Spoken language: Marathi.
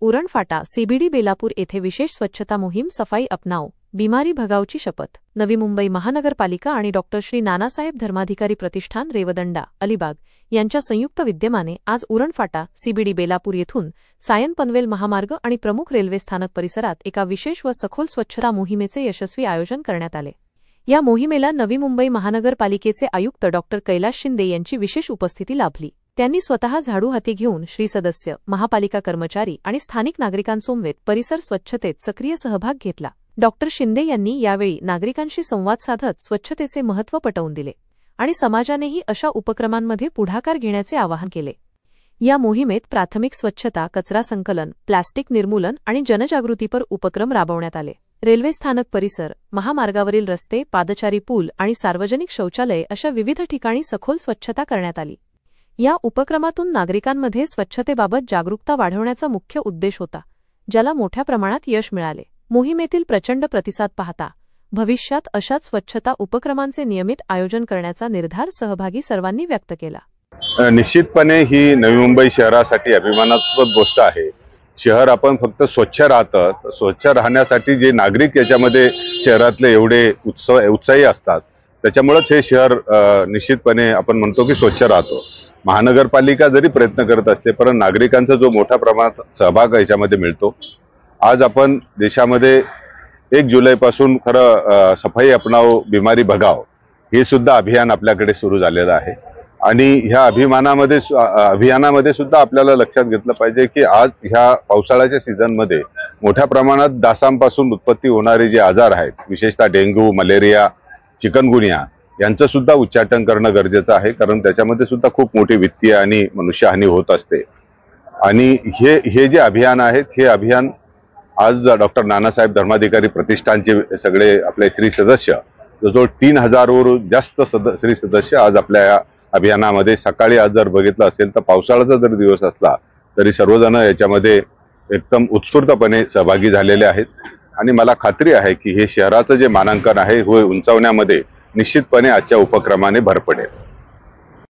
उरण फाटा सीबीडी बेलापूर येथे विशेष स्वच्छता मोहीम सफाई अपनाओ बिमारी भगावची शपथ। नवी मुंबई महानगरपालिका आणि डॉक्टर श्री नानासाहेब धर्माधिकारी प्रतिष्ठान रेवदंडा अलिबाग यांच्या संयुक्त विद्यमाने आज उरण फाटा सीबीडी बेलापूर येथून सायन पनवेल महामार्ग आणि प्रमुख रेल्वे स्थानक परिसरात एका विशेष व सखोल स्वच्छता मोहिमेचे यशस्वी आयोजन करण्यात आले। या मोहिमेला नवी मुंबई महानगरपालिकेचे आयुक्त डॉक्टर कैलाश शिंदे यांची विशेष उपस्थिती लाभली। त्यांनी स्वतः झाडू हाती घेऊन श्री सदस्य, महापालिका कर्मचारी आणि स्थानिक नागरिकांसमवेत परिसर स्वच्छतेत सक्रिय सहभाग घेतला। डॉक्टर शिंदे यांनी यावेळी नागरिकांशी संवाद साधत स्वच्छतेचे महत्त्व पटवून दिले आणि समाजानेही अशा उपक्रमांमध्ये पुढाकार घेण्याचे आवाहन केले। या मोहिमेत प्राथमिक स्वच्छता, कचरा संकलन, प्लास्टिक निर्मूलन आणि जनजागृतीपर उपक्रम राबवण्यात आले। रेल्वे स्थानक परिसर, महामार्गावरील रस्ते, पादचारी पूल आणि सार्वजनिक शौचालय अशा विविध ठिकाणी सखोल स्वच्छता करण्यात आली। या उपक्रमातून नागरिकांमध्ये स्वच्छतेबाबत जागरूकता वाढवण्याचा मुख्य उद्देश होता, ज्याला मोठ्या प्रमाणात यश मिळाले। मोहिमेतील प्रचंड प्रतिसाद पाहता भविष्यात अशाच स्वच्छता उपक्रमांचे नियमित आयोजन करण्याचा निर्धार सहभागी सर्वांनी व्यक्त केला। निश्चितपणे ही नवी मुंबई शहरासाठी अभिमानास्पद गोष्ट आहे। शहर आपण फक्त स्वच्छ राहतं, स्वच्छ राहण्यासाठी जे नागरिक याच्यामध्ये शहरातले एवढे उत्साही असतात, त्याच्यामुळेच हे शहर निश्चितपणे आपण म्हणतो की स्वच्छ राहतो। महानगरपालिका जरी प्रयत्न करत असते, परंतु नागरिकांचा जो मोठ्या प्रमाणात सहभाग याच्यामध्ये मिळतो। आज आपण देशामध्ये 1 जुलैपासून खरं सफाई अपनाओ बिमारी भगाओ हे सुद्धा अभियान आपल्याकडे सुरू झालेलं आहे आणि ह्या अभियानामध्ये सुद्धा आपल्याला लक्षात घेतलं पाहिजे की आज ह्या पावसाळ्याच्या सीझनमध्ये मोठ्या प्रमाणात डासांपासून उत्पत्ती होणारे जे आजार आहेत, विशेषतः डेंग्यू, मलेरिया, चिकनगुनिया यांचं सुद्धा उच्चाटन करणं गरजेचं आहे, कारण त्याच्यामध्ये सुद्धा खूप मोठी वित्तीय आणि मनुष्यहानी होत असते। आणि हे जे अभियान आहेत, हे अभियान आज डॉक्टर नानासाहेब धर्माधिकारी प्रतिष्ठानचे सगळे आपले श्री सदस्य, जवळजवळ 3000 वरून जास्त श्री सदस्य आज आपल्या या अभियानामध्ये सकाळी आज जर बघितलं असेल तर पावसाळ्याचा जर दिवस असला तरी सर्वजण याच्यामध्ये एकदम उत्स्फूर्तपणे सहभागी झालेले आहेत आणि मला खात्री आहे की हे शहराचं जे मानांकन आहे हे उंचावण्यामध्ये निश्चितपणे आजच्या उपक्रमाने भर पडेल।